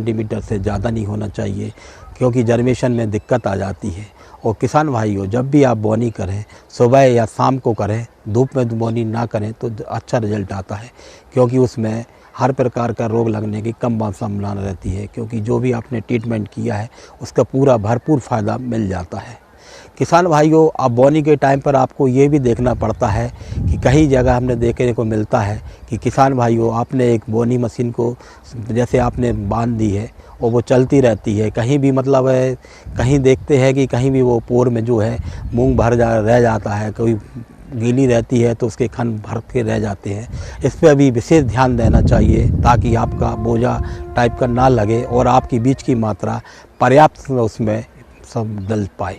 Centimetre से ज़्यादा नहीं होना चाहिए, क्योंकि जर्मेशन में दिक्कत आ जाती है। और किसान भाइयों, जब भी आप बोनी करें, सुबह या शाम को करें, धूप में बोनी ना करें तो अच्छा रिजल्ट आता है, क्योंकि उसमें हर प्रकार का रोग लगने की कम संभावना रहती है, क्योंकि जो भी आपने ट्रीटमेंट किया है उसका पूरा भरपूर फ़ायदा मिल जाता है। किसान भाइयों, अब बोनी के टाइम पर आपको ये भी देखना पड़ता है कि कई जगह हमने देखने को मिलता है कि किसान भाइयों, आपने एक बोनी मशीन को जैसे आपने बांध दी है और वो चलती रहती है, कहीं भी मतलब है, कहीं देखते हैं कि कहीं भी वो पोर में जो है मूंग रह जाता है, कोई गीली रहती है तो उसके खन भर के रह जाते हैं। इस पर अभी विशेष ध्यान देना चाहिए ताकि आपका बोझा टाइप का ना लगे और आपकी बीज की मात्रा पर्याप्त उसमें सब डल पाए।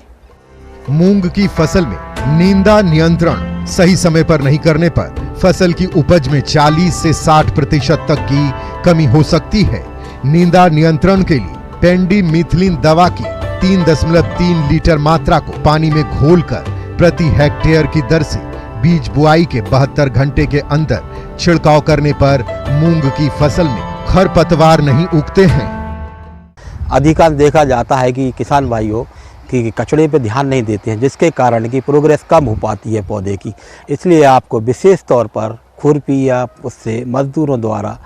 मूंग की फसल में नींदा नियंत्रण सही समय पर नहीं करने पर फसल की उपज में 40 से 60% तक की कमी हो सकती है। नींदा नियंत्रण के लिए पेंडिमिथिलिन दवा की 3.3 लीटर मात्रा को पानी में घोलकर प्रति हेक्टेयर की दर से बीज बुआई के 72 घंटे के अंदर छिड़काव करने पर मूंग की फसल में खरपतवार नहीं उगते हैं। अधिकांश देखा जाता है कि किसान भाइयों कि कचड़े पे ध्यान नहीं देते हैं, जिसके कारण की प्रोग्रेस कम हो पाती है पौधे की। इसलिए आपको विशेष तौर पर खुरपी या उससे मजदूरों द्वारा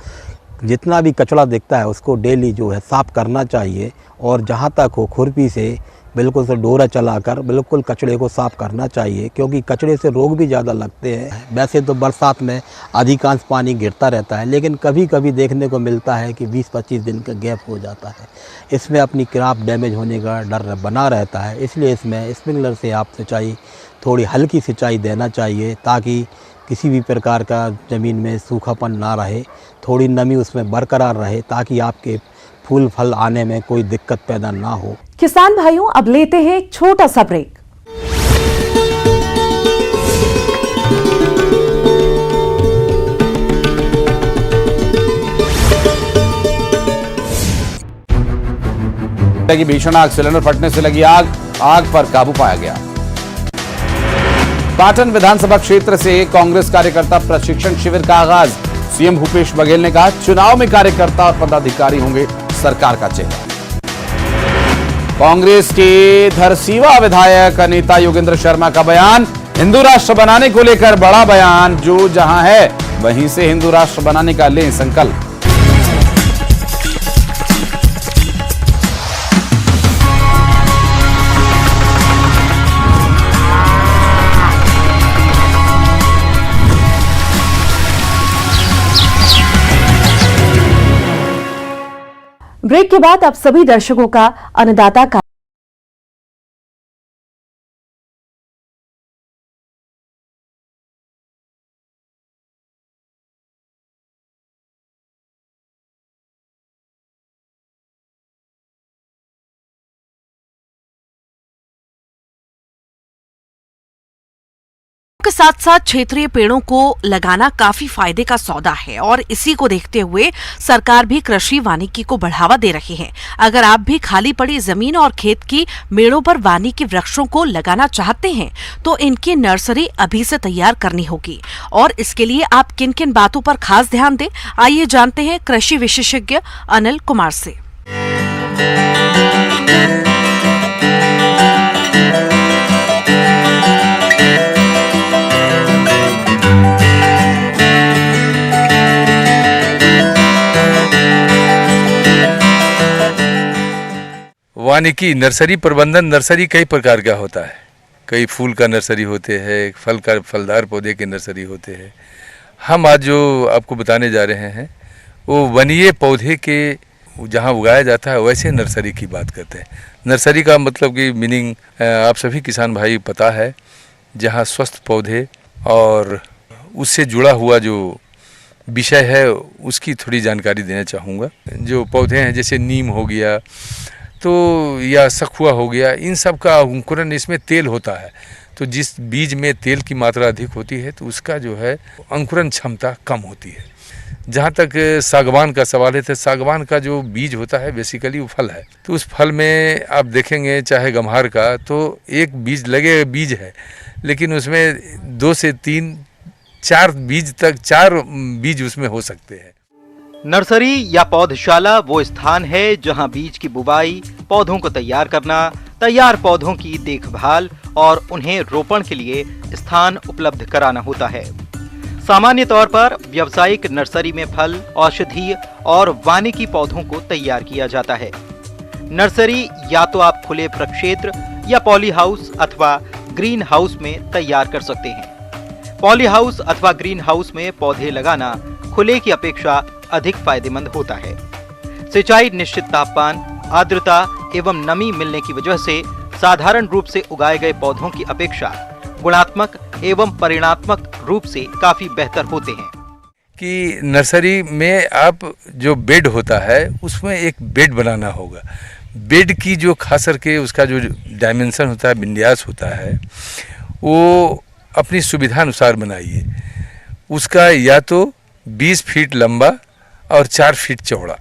जितना भी कचड़ा दिखता है उसको डेली जो है साफ़ करना चाहिए, और जहाँ तक हो खुरपी से बिल्कुल से डोरा चलाकर बिल्कुल कचड़े को साफ़ करना चाहिए, क्योंकि कचड़े से रोग भी ज़्यादा लगते हैं। वैसे तो बरसात में अधिकांश पानी गिरता रहता है, लेकिन कभी कभी देखने को मिलता है कि 20-25 दिन का गैप हो जाता है। इसमें अपनी क्रॉप डैमेज होने का डर बना रहता है, इसलिए इसमें स्प्रिंकलर से आप सिंचाई थोड़ी हल्की सिंचाई देना चाहिए, ताकि किसी भी प्रकार का ज़मीन में सूखापन ना रहे, थोड़ी नमी उसमें बरकरार रहे, ताकि आपके फूल फल आने में कोई दिक्कत पैदा ना हो। किसान भाइयों, अब लेते हैं एक छोटा सा ब्रेक। की भीषण आग, सिलेंडर फटने से लगी आग पर काबू पाया गया। पाटन विधानसभा क्षेत्र से कांग्रेस कार्यकर्ता प्रशिक्षण शिविर का आगाज। सीएम भूपेश बघेल ने कहा, चुनाव में कार्यकर्ता और पदाधिकारी होंगे सरकार का चेहरा। कांग्रेस के धरसीवा विधायक नेता योगेंद्र शर्मा का बयान, हिंदू राष्ट्र बनाने को लेकर बड़ा बयान, जो जहां है वहीं से हिंदू राष्ट्र बनाने का लें संकल्प। ब्रेक के बाद अब सभी दर्शकों का अन्नदाता का के साथ साथ क्षेत्रीय पेड़ों को लगाना काफी फायदे का सौदा है, और इसी को देखते हुए सरकार भी कृषि वानिकी को बढ़ावा दे रही है। अगर आप भी खाली पड़ी जमीन और खेत की मेड़ों पर वानिकी वृक्षों को लगाना चाहते हैं तो इनकी नर्सरी अभी से तैयार करनी होगी, और इसके लिए आप किन किन बातों पर खास ध्यान दें, आइए जानते हैं कृषि विशेषज्ञ अनिल कुमार से। वानिकी नर्सरी प्रबंधन, नर्सरी कई प्रकार का होता है। कई फूल का नर्सरी होते हैं, फलदार पौधे के नर्सरी होते हैं। हम आज जो आपको बताने जा रहे हैं वो वनीय पौधे के जहाँ उगाया जाता है वैसे नर्सरी की बात करते हैं। नर्सरी का मतलब कि मीनिंग आप सभी किसान भाई पता है, जहाँ स्वस्थ पौधे और उससे जुड़ा हुआ जो विषय है उसकी थोड़ी जानकारी देना चाहूँगा। जो पौधे हैं जैसे नीम हो गया तो या सखुआ हो गया, इन सब का अंकुरन इसमें तेल होता है, तो जिस बीज में तेल की मात्रा अधिक होती है तो उसका जो है अंकुरन क्षमता कम होती है। जहाँ तक सागवान का सवाल है तो सागवान का जो बीज होता है बेसिकली वो फल है, तो उस फल में आप देखेंगे चाहे गम्हार का तो एक बीज लगे बीज है, लेकिन उसमें 2 से 3 4 बीज तक 4 बीज उसमें हो सकते हैं। नर्सरी या पौधशाला वो स्थान है जहां बीज की बुवाई, पौधों को तैयार करना, तैयार पौधों की देखभाल और उन्हें रोपण के लिए स्थान उपलब्ध कराना होता है। सामान्य तौर पर व्यावसायिक नर्सरी में फल, औषधीय और वानिकी पौधों को तैयार किया जाता है। नर्सरी या तो आप खुले प्रक्षेत्र या पॉली हाउस अथवा ग्रीन हाउस में तैयार कर सकते हैं। पॉली हाउस अथवा ग्रीन हाउस में पौधे लगाना खुले की अपेक्षा अधिक फायदेमंद होता है। सिंचाई निश्चित तापमान, आर्द्रता एवं नमी मिलने की वजह से साधारण रूप से उगाए गए पौधों की अपेक्षा गुणात्मक एवं परिणात्मक रूप से काफी बेहतर होते हैं। कि नर्सरी में आप जो बेड होता है उसमें एक बेड बनाना होगा। बेड की जो खास करके उसका जो डायमेंशन होता है, विन्यास होता है, वो अपनी सुविधा अनुसार बनाइए। उसका या तो 20 फीट लंबा और 4 फीट चौड़ा,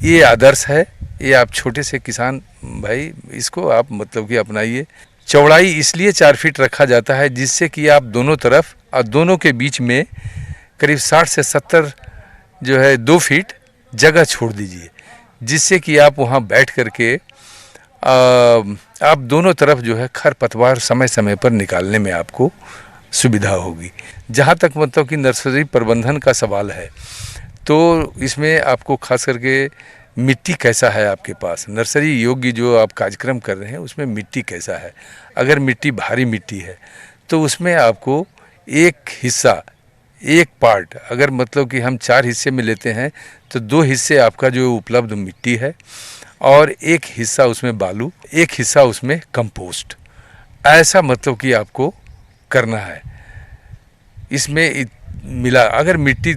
ये आदर्श है। ये आप छोटे से किसान भाई इसको आप मतलब कि अपनाइए। चौड़ाई इसलिए 4 फीट रखा जाता है जिससे कि आप दोनों तरफ और दोनों के बीच में करीब 60 से 70 जो है 2 फीट जगह छोड़ दीजिए, जिससे कि आप वहाँ बैठ करके आप दोनों तरफ जो है खरपतवार समय समय पर निकालने में आपको सुविधा होगी। जहाँ तक मतलब कि नर्सरी प्रबंधन का सवाल है तो इसमें आपको खास करके मिट्टी कैसा है आपके पास, नर्सरी योग्य जो आप कार्यक्रम कर रहे हैं उसमें मिट्टी कैसा है। अगर मिट्टी भारी मिट्टी है तो उसमें आपको एक हिस्सा, एक पार्ट, अगर मतलब कि हम 4 हिस्से में लेते हैं तो 2 हिस्से आपका जो उपलब्ध मिट्टी है और एक हिस्सा उसमें बालू, एक हिस्सा उसमें कंपोस्ट, ऐसा मतलब कि आपको करना है। इसमें मिला अगर मिट्टी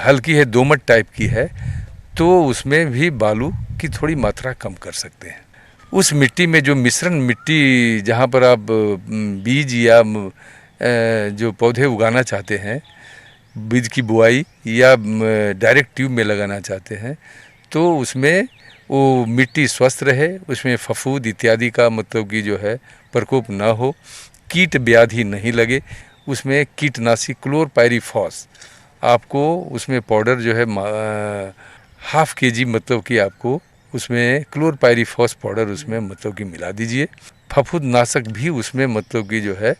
हल्की है, दोमट टाइप की है, तो उसमें भी बालू की थोड़ी मात्रा कम कर सकते हैं। उस मिट्टी में जो मिश्रण मिट्टी जहाँ पर आप बीज या जो पौधे उगाना चाहते हैं, बीज की बुआई या डायरेक्ट ट्यूब में लगाना चाहते हैं, तो उसमें वो मिट्टी स्वस्थ रहे, उसमें फफूंद इत्यादि का मतलब कि जो है प्रकोप ना हो, कीट व्याधि नहीं लगे। उसमें कीटनाशी क्लोरपायरीफॉस आपको उसमें पाउडर जो है 1/2 kg मतलब कि आपको उसमें क्लोरपायरीफॉस पाउडर उसमें मतलब कि मिला दीजिए। फफूंद नाशक भी उसमें मतलब कि जो है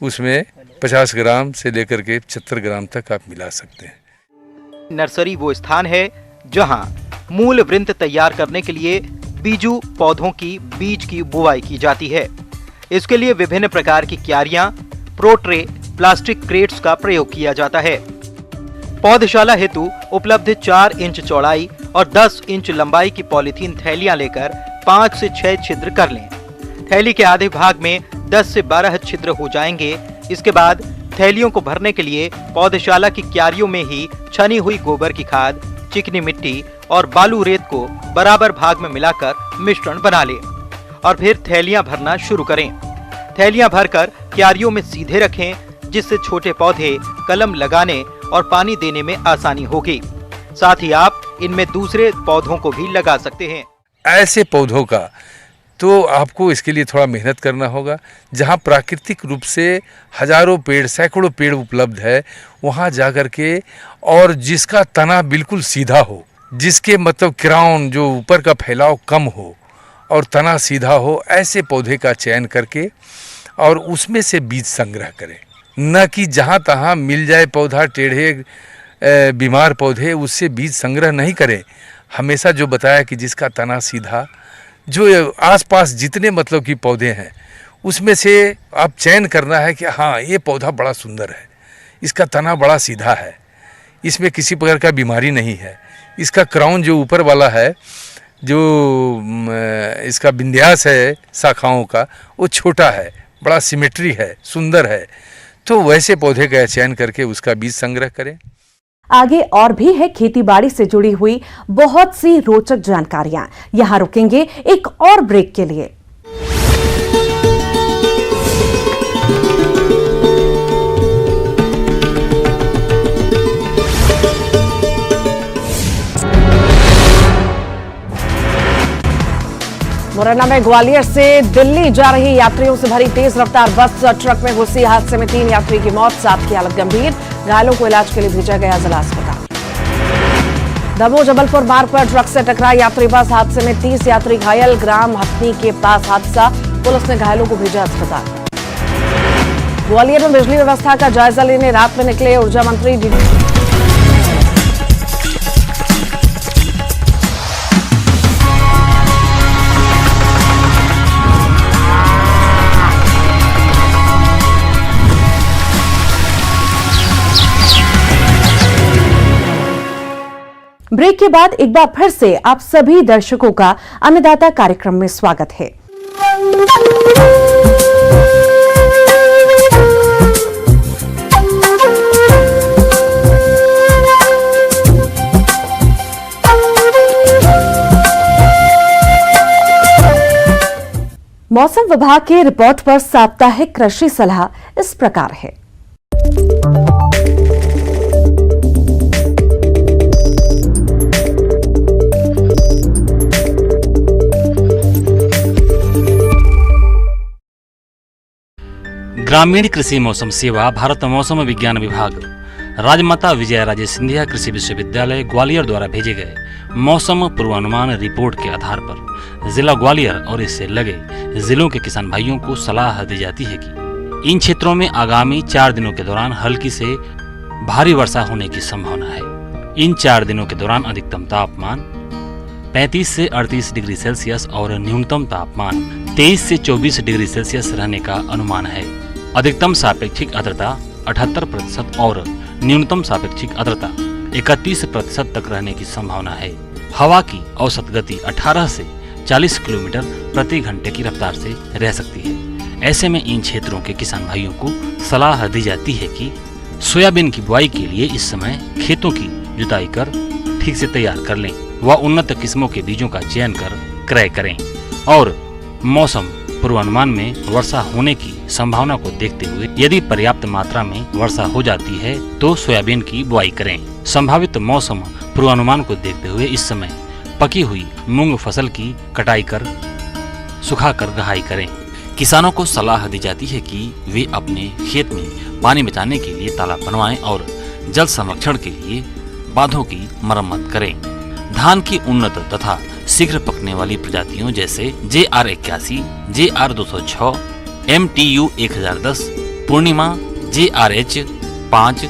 उसमें 50 ग्राम से लेकर के 75 ग्राम तक आप मिला सकते हैं। नर्सरी वो स्थान है जहां मूल वृंत तैयार करने के लिए बीजू पौधों की बीज की बुवाई की जाती है। इसके लिए विभिन्न प्रकार की क्यारियां, प्रोट्रे, प्लास्टिक क्रेट्स का प्रयोग किया जाता है। पौधशाला हेतु उपलब्ध 4 इंच चौड़ाई और 10 इंच लंबाई की पॉलीथीन थैलियां लेकर 5 से 6 छिद्र कर लें। थैली के आधे भाग में 10 से 12 छिद्र हो जाएंगे। इसके बाद थैलियों को भरने के लिए पौधशाला की क्यारियों में ही छनी हुई गोबर की खाद, चिकनी मिट्टी और बालू रेत को बराबर भाग में मिलाकर मिश्रण बना लें और फिर थैलियां भरना शुरू करें। थैलियां भरकर क्यारियों में सीधे रखें, जिससे छोटे पौधे कलम लगाने और पानी देने में आसानी होगी। साथ ही आप इनमें दूसरे पौधों को भी लगा सकते हैं। ऐसे पौधों का तो आपको इसके लिए थोड़ा मेहनत करना होगा। जहाँ प्राकृतिक रूप से हजारों पेड़, सैकड़ों पेड़ उपलब्ध है, वहाँ जाकर के और जिसका तना बिल्कुल सीधा हो, जिसके मतलब क्राउन जो ऊपर का फैलाव कम हो और तना सीधा हो, ऐसे पौधे का चयन करके और उसमें से बीज संग्रह करें। न कि जहाँ तहाँ मिल जाए पौधा, टेढ़े बीमार पौधे, उससे बीज संग्रह नहीं करें। हमेशा जो बताया कि जिसका तना सीधा, जो आसपास जितने मतलब कि पौधे हैं उसमें से आप चयन करना है कि हाँ ये पौधा बड़ा सुंदर है, इसका तना बड़ा सीधा है, इसमें किसी प्रकार का बीमारी नहीं है, इसका क्राउन जो ऊपर वाला है, जो इसका विन्यास है शाखाओं का, वो छोटा है, बड़ा सिमेट्री है, सुंदर है, तो वैसे पौधे का चयन करके उसका बीज संग्रह करें। आगे और भी है खेती बाड़ी से जुड़ी हुई बहुत सी रोचक जानकारियां। यहां रुकेंगे एक और ब्रेक के लिए। मुरैना में ग्वालियर से दिल्ली जा रही यात्रियों से भरी तेज रफ्तार बस ट्रक में घुसी। हादसे में 3 यात्री की मौत, 7 की हालत गंभीर। घायलों को इलाज के लिए भेजा गया जिला अस्पताल। दमोह जबलपुर मार्ग पर ट्रक से टकरा यात्री बस, हादसे में 30 यात्री घायल। ग्राम हथनी के पास हादसा, पुलिस ने घायलों को भेजा अस्पताल। ग्वालियर में बिजली व्यवस्था का जायजा लेने रात में निकले ऊर्जा मंत्री ब्रेक के बाद एक बार फिर से आप सभी दर्शकों का अन्नदाता कार्यक्रम में स्वागत है। मौसम विभाग के रिपोर्ट पर साप्ताहिक कृषि सलाह इस प्रकार है। ग्रामीण कृषि मौसम सेवा, भारत मौसम विज्ञान विभाग, राजमाता विजया राजे सिंधिया कृषि विश्वविद्यालय ग्वालियर द्वारा भेजे गए मौसम पूर्वानुमान रिपोर्ट के आधार पर जिला ग्वालियर और इससे लगे जिलों के किसान भाइयों को सलाह दी जाती है कि इन क्षेत्रों में आगामी 4 दिनों के दौरान हल्की से भारी वर्षा होने की संभावना है। इन 4 दिनों के दौरान अधिकतम तापमान 35 से 38 डिग्री सेल्सियस और न्यूनतम तापमान 23 से 24 डिग्री सेल्सियस रहने का अनुमान है। अधिकतम सापेक्षिक आर्द्रता 78% और न्यूनतम सापेक्षिक आर्द्रता 31% तक रहने की संभावना है। हवा की औसत गति 18 से 40 किलोमीटर प्रति घंटे की रफ्तार से रह सकती है। ऐसे में इन क्षेत्रों के किसान भाइयों को सलाह दी जाती है कि सोयाबीन की बुआई के लिए इस समय खेतों की जुताई कर ठीक से तैयार कर लें व उन्नत किस्मों के बीजों का चयन कर क्रय करें और मौसम पूर्वानुमान में वर्षा होने की संभावना को देखते हुए यदि पर्याप्त मात्रा में वर्षा हो जाती है तो सोयाबीन की बुआई करें। संभावित मौसम पूर्वानुमान को देखते हुए इस समय पकी हुई मूंग फसल की कटाई कर सुखाकर गहाई करें। किसानों को सलाह दी जाती है कि वे अपने खेत में पानी बचाने के लिए तालाब बनवाएं और जल संरक्षण के लिए बांधों की मरम्मत करें। धान की उन्नत तथा शीघ्र पकने वाली प्रजातियों जैसे JR 81, JR 206, MTU 1010, पूर्णिमा, JRH 5,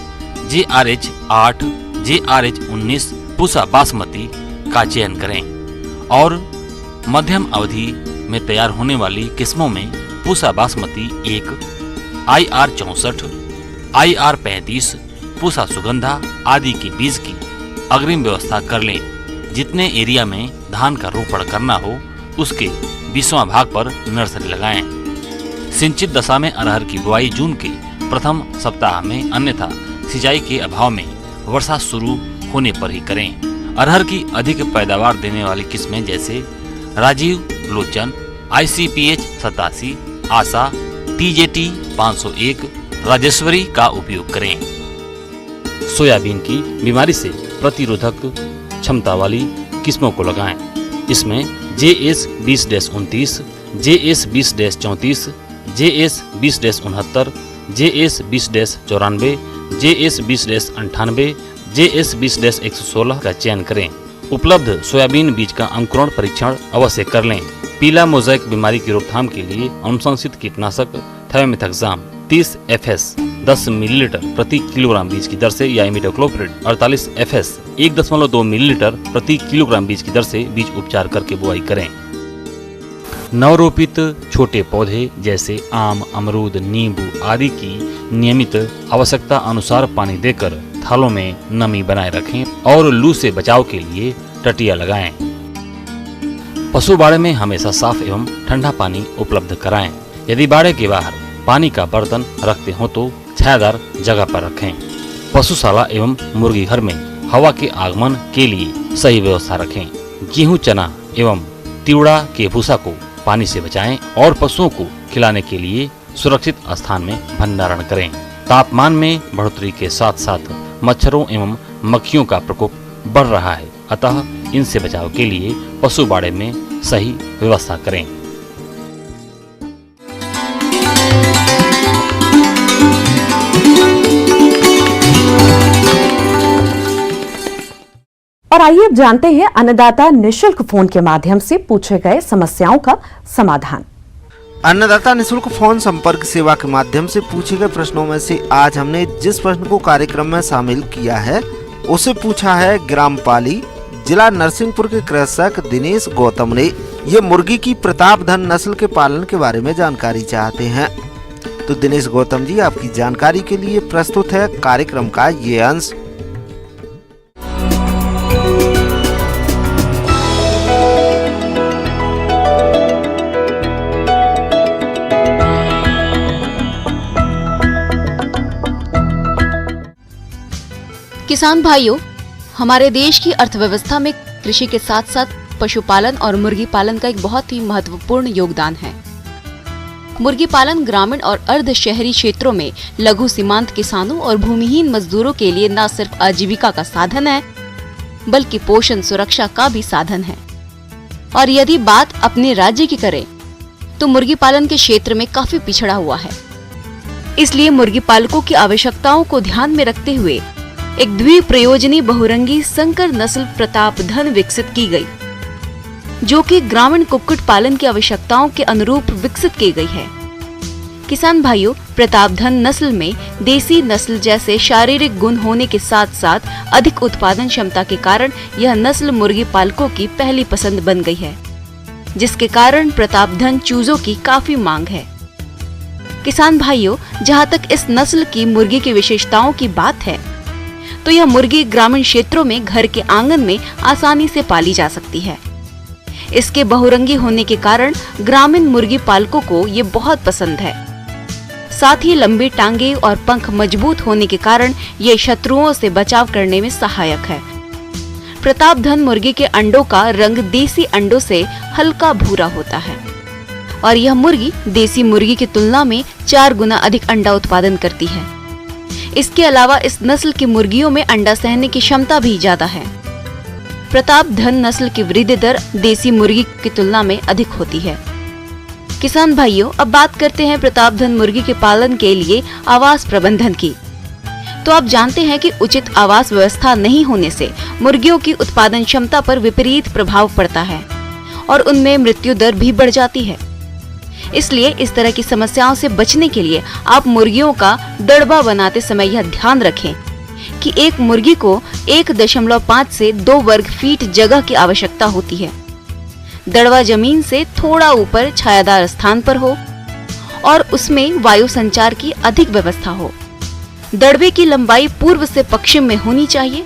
JRH 8, JRH 19, Pusa basmati का चयन करें और मध्यम अवधि में तैयार होने वाली किस्मों में पूसा बासमती 1, IR 64, IR 35, पूसा सुगंधा आदि के बीज की अग्रिम व्यवस्था कर लें। जितने एरिया में धान का रोपण करना हो उसके 20वां भाग पर नर्सरी लगाएं। सिंचित दशा में अरहर की बुआई जून के प्रथम सप्ताह में, अन्यथा सिंचाई के अभाव में वर्षा शुरू होने पर ही करें। अरहर की अधिक पैदावार देने वाली किस्में जैसे राजीव लोचन, ICPH 87, आशा, TJT 501, राजेश्वरी का उपयोग करें। सोयाबीन की बीमारी से प्रतिरोधक क्षमता वाली किस्मों को लगाएं। इसमें JS 20-29, JS 20-34, JS 20-69, JS 20-94, JS 20-98, JS 20-116 का चयन करें। उपलब्ध सोयाबीन बीज का अंकुरण परीक्षण अवश्य कर लें। पीला मोज़ेक बीमारी की रोकथाम के लिए अनुशंसित कीटनाशक थायोमेथाक्साम 30 FS 10 मिलीलीटर प्रति किलोग्राम बीज की दर से या इमिडाक्लोप्रिड 48 FS 1.2 मिलीलीटर प्रति किलोग्राम बीज की दर से बीज उपचार करके बुआई करें। नवरोपित छोटे पौधे जैसे आम, अमरूद, नींबू आदि की नियमित आवश्यकता अनुसार पानी देकर थालों में नमी बनाए रखें और लू से बचाव के लिए टटिया लगाएं। पशु बाड़े में हमेशा साफ एवं ठंडा पानी उपलब्ध कराएं। यदि बाड़े के बाहर पानी का बर्तन रखते हो तो छायादार जगह पर रखें। पशुशाला एवं मुर्गी घर में हवा के आगमन के लिए सही व्यवस्था रखें। गेहूं, चना एवं तिवड़ा के भूसा को पानी से बचाएं और पशुओं को खिलाने के लिए सुरक्षित स्थान में भंडारण करें। तापमान में बढ़ोतरी के साथ साथ मच्छरों एवं मक्खियों का प्रकोप बढ़ रहा है, अतः इनसे बचाव के लिए पशु बाड़े में सही व्यवस्था करें। और आइए अब जानते हैं अन्नदाता निशुल्क फोन के माध्यम से पूछे गए समस्याओं का समाधान। अन्नदाता निशुल्क फोन संपर्क सेवा के माध्यम से पूछे गए प्रश्नों में से आज हमने जिस प्रश्न को कार्यक्रम में शामिल किया है उसे पूछा है ग्राम पाली, जिला नरसिंहपुर के कृषक दिनेश गौतम ने। ये मुर्गी की प्रतापधन नस्ल के पालन के बारे में जानकारी चाहते हैं। तो दिनेश गौतम जी, आपकी जानकारी के लिए प्रस्तुत है कार्यक्रम का ये अंश। किसान भाइयों, हमारे देश की अर्थव्यवस्था में कृषि के साथ साथ पशुपालन और मुर्गी पालन का एक बहुत ही महत्वपूर्ण योगदान है। मुर्गी पालन ग्रामीण और अर्ध शहरी क्षेत्रों में लघु सीमांत किसानों और भूमिहीन मजदूरों के लिए न सिर्फ आजीविका का साधन है, बल्कि पोषण सुरक्षा का भी साधन है। और यदि बात अपने राज्य की करें, तो मुर्गी पालन के क्षेत्र में काफी पिछड़ा हुआ है। इसलिए मुर्गी पालकों की आवश्यकताओं को ध्यान में रखते हुए एक द्विप्रयोजनी बहुरंगी संकर नस्ल प्रतापधन विकसित की गई, जो कि ग्रामीण कुक्कुट पालन की आवश्यकताओं के अनुरूप विकसित की गई है। किसान भाइयों, प्रतापधन नस्ल में देसी नस्ल जैसे शारीरिक गुण होने के साथ साथ अधिक उत्पादन क्षमता के कारण यह नस्ल मुर्गी पालकों की पहली पसंद बन गई है, जिसके कारण प्रतापधन चूजों की काफी मांग है। किसान भाइयों, जहां तक इस नस्ल की मुर्गी की विशेषताओं की बात है, तो यह मुर्गी ग्रामीण क्षेत्रों में घर के आंगन में आसानी से पाली जा सकती है। इसके बहुरंगी होने के कारण ग्रामीण मुर्गी पालकों को ये बहुत पसंद है। साथ ही लंबी टांगे और पंख मजबूत होने के कारण ये शत्रुओं से बचाव करने में सहायक है। प्रतापधन मुर्गी के अंडों का रंग देसी अंडों से हल्का भूरा होता है और यह मुर्गी देसी मुर्गी की तुलना में 4 गुना अधिक अंडा उत्पादन करती है। इसके अलावा इस नस्ल की मुर्गियों में अंडा सहने की क्षमता भी ज्यादा है। प्रतापधन नस्ल की वृद्धि दर देसी मुर्गी की तुलना में अधिक होती है। किसान भाइयों, अब बात करते हैं प्रतापधन मुर्गी के पालन के लिए आवास प्रबंधन की। तो आप जानते हैं कि उचित आवास व्यवस्था नहीं होने से मुर्गियों की उत्पादन क्षमता पर विपरीत प्रभाव पड़ता है और उनमें मृत्यु दर भी बढ़ जाती है। इसलिए इस तरह की समस्याओं से बचने के लिए आप मुर्गियों का दड़बा बनाते समय यह ध्यान रखें कि एक मुर्गी को 1.5 से 2 वर्ग फीट जगह की आवश्यकता होती है। दड़बा जमीन से थोड़ा ऊपर छायादार स्थान पर हो और उसमें वायु संचार की अधिक व्यवस्था हो। दड़बे की लंबाई पूर्व से पश्चिम में होनी चाहिए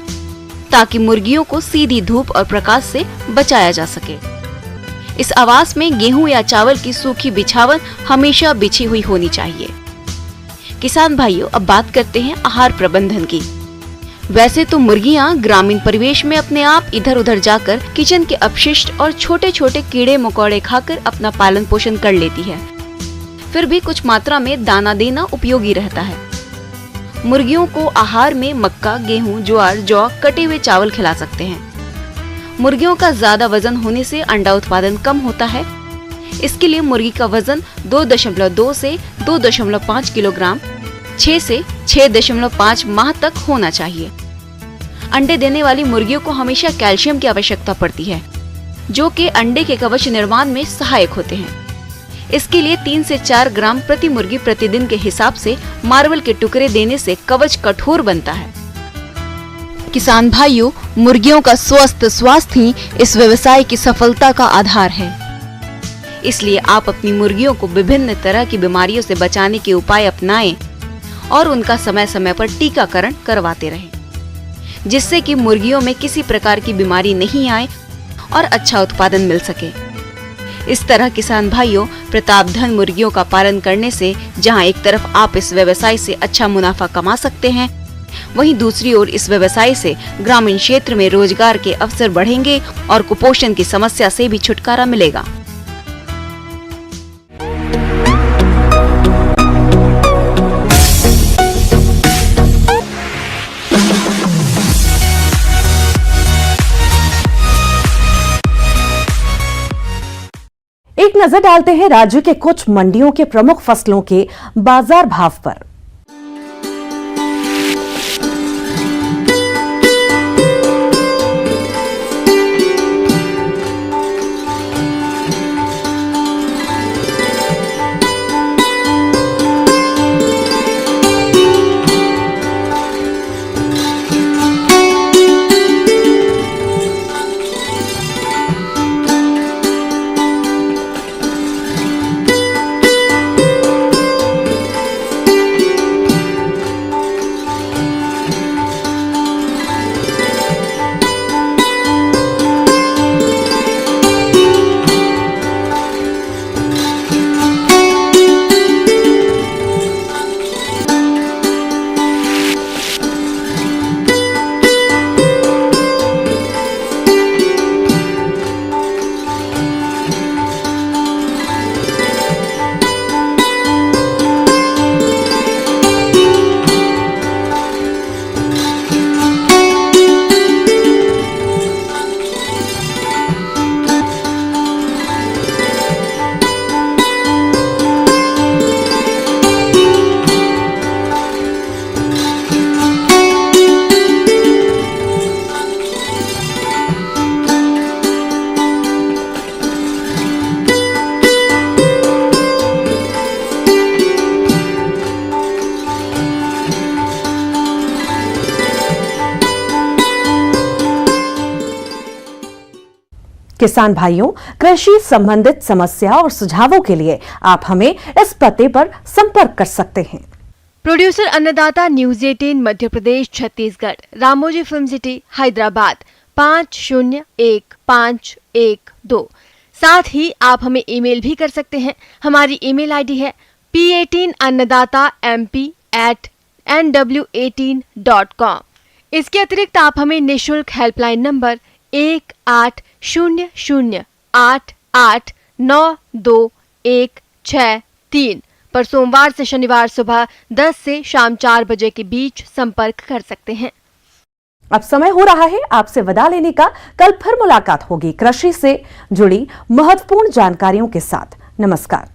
ताकि मुर्गियों को सीधी धूप और प्रकाश से बचाया जा सके। इस आवास में गेहूं या चावल की सूखी बिछावन हमेशा बिछी हुई होनी चाहिए। किसान भाइयों, अब बात करते हैं आहार प्रबंधन की। वैसे तो मुर्गियां ग्रामीण परिवेश में अपने आप इधर उधर जाकर किचन के अपशिष्ट और छोटे छोटे कीड़े मकोड़े खाकर अपना पालन पोषण कर लेती है। फिर भी कुछ मात्रा में दाना देना उपयोगी रहता है। मुर्गियों को आहार में मक्का, गेहूं, ज्वार, जौ, कटे हुए चावल खिला सकते हैं। मुर्गियों का ज्यादा वजन होने से अंडा उत्पादन कम होता है। इसके लिए मुर्गी का वजन 2.2 से 2.5 किलोग्राम 6 से 6.5 माह तक होना चाहिए। अंडे देने वाली मुर्गियों को हमेशा कैल्शियम की आवश्यकता पड़ती है, जो कि अंडे के कवच निर्माण में सहायक होते हैं। इसके लिए 3 से 4 ग्राम प्रति मुर्गी प्रतिदिन के हिसाब से मार्बल के टुकड़े देने से कवच कठोर बनता है। किसान भाइयों, मुर्गियों का स्वस्थ स्वास्थ्य ही इस व्यवसाय की सफलता का आधार है। इसलिए आप अपनी मुर्गियों को विभिन्न तरह की बीमारियों से बचाने के उपाय अपनाएं और उनका समय समय पर टीकाकरण करवाते रहें, जिससे कि मुर्गियों में किसी प्रकार की बीमारी नहीं आए और अच्छा उत्पादन मिल सके। इस तरह किसान भाइयों, प्रतापधन मुर्गियों का पालन करने से जहां एक तरफ आप इस व्यवसाय से अच्छा मुनाफा कमा सकते हैं, वहीं दूसरी ओर इस व्यवसाय से ग्रामीण क्षेत्र में रोजगार के अवसर बढ़ेंगे और कुपोषण की समस्या से भी छुटकारा मिलेगा। एक नजर डालते हैं राज्य के कुछ मंडियों के प्रमुख फसलों के बाजार भाव पर। किसान भाइयों, कृषि संबंधित समस्या और सुझावों के लिए आप हमें इस पते पर संपर्क कर सकते हैं। प्रोड्यूसर अन्नदाता news 18 Madhya Pradesh Chhattisgarh, Ramoji film city Hyderabad 501-512। साथ ही आप हमें ईमेल भी कर सकते हैं। हमारी ईमेल आईडी है p18annadatamp@nw18.com। इसके अतिरिक्त आप हमें निःशुल्क हेल्पलाइन नंबर 180088926163 पर सोमवार से शनिवार सुबह 10 से शाम 4 बजे के बीच संपर्क कर सकते हैं। अब समय हो रहा है आपसे विदा लेने का। कल फिर मुलाकात होगी कृषि से जुड़ी महत्वपूर्ण जानकारियों के साथ। नमस्कार।